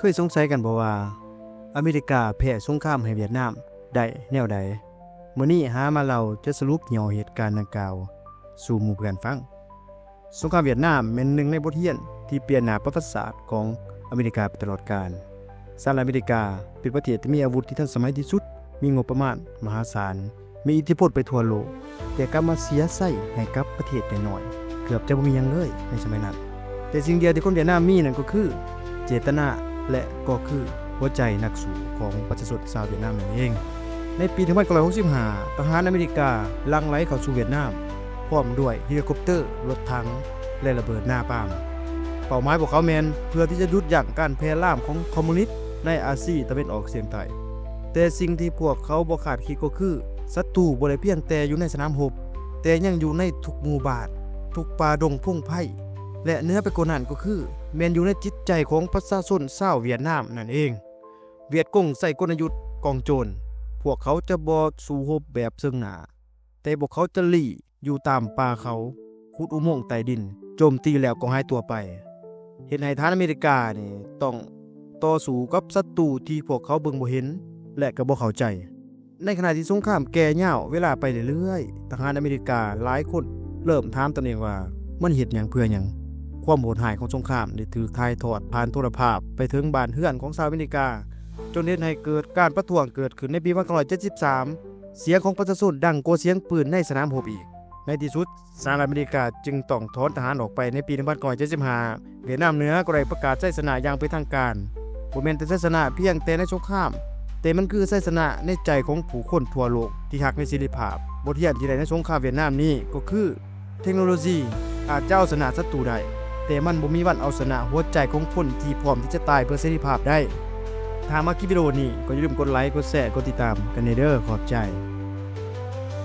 เคยสงสัยกันบ่ว่าอเมริกาแพ้สงครามให้เวียดนามได้แนวใดมื้อนี้หามาเล่าจะสรุปย่อเหตุการณ์ดังกล่าวสู่หมู่เพื่อนฟังสงครามเวียดนามเป็นหนึ่งในบทเรียนที่เปลี่ยนหน้าประวัติศาสตร์ของอเมริกาไปตลอดกาลสหรัฐอเมริกาเป็นประเทศที่มีอาวุธที่ทันสมัยที่สุดมีงบประมาณมหาศาลมีอิทธิพลไปทั่วโลกแต่กลับมาเสียไส้ให้กับประเทศน้อยๆเกือบจะบ่มีหยังเลยในสมัยนั้นแต่สิ่งเดียวที่คนเวียดนามมีนั่นก็คือเจตนาและก็คือหัวใจนักสู้ของประชาชนชาวเวียดนามนั่นเองในปี1965ทหารอเมริกาลังไหลเข้าสู่เวียดนามพร้อมด้วยเฮลิคอปเตอร์รถถังและระเบิดหน้าปามเป้าหมายพวกเขาแม่นเพื่อที่จะหยุดยั้งการแพร่ล่ามของคอมมิวนิสต์ในอาเซียนตะวันออกเฉียงใต้แต่สิ่งที่พวกเขาบ่คาดคิดก็คือศัตรูบ่ได้เพียงแต่อยู่ในสนามรบแต่ยังอยู่ในทุกหมู่บ้านทุกป่าดงพงไผ่และเนื้อไปกว่านั้นก็คือแม่นอยู่ในจิตใจของประชาชนชาวเวียดนามนั่นเองเวียดกงใส่กลยุทธ์กองโจรพวกเขาจะบ่สู้รบแบบซึ่งหน้าแต่พวกเขาจะหลีอยู่ตามป่าเขาขุดอุโมงค์ใต้ดินโจมตีแล้วก็หายตัวไปเฮ็ดให้ทหารอเมริกานี่ต้องต่อสู้กับศัตรูที่พวกเขาเบิ่งบ่เห็นและก็บ่เข้าใจในขณะที่สงครามแก่ยาวเวลาไปเรื่อยๆทหารอเมริกาหลายคนเริ่มถามตนเองว่ามันเฮ็ดหยังเพื่อหยังความโหดร้ายของสงครามได้ถูกถ่ายทอดผ่านโทรภาพไปถึงบ้านเรือนของชาวอเมริกาจนเฮ็ดให้เกิดการประท้วงเกิดขึ้นในปี1973เสียงของประชาชนดังกว่าเสียงปืนในสนามรบอีกในที่สุดสหรัฐอเมริกาจึงต้องถอนทหารออกไปในปี1975เวียดนามเหนือก็ได้ประกาศชัยชนะอย่างเป็นทางการบ่แม่นแต่ชัยชนะเพียงแต่ในสงครามแต่มันคือชัยชนะในใจของผู้คนทั่วโลกที่รักในเสรีภาพบทเรียนที่ได้ในสงครามเวียดนามนี้ก็คือเทคโนโลยีอาจจะเอาชนะศัตรูได้แต่มันบ่มีวันเอาชนะหัวใจของคนที่พร้อมที่จะตายเพื่อเสรีภาพได้ถ้ามาคลิปวิดีโอนี้ก็อย่าลืมกดไลค์กดแชร์กดติดตามกันเด้อขอบใจ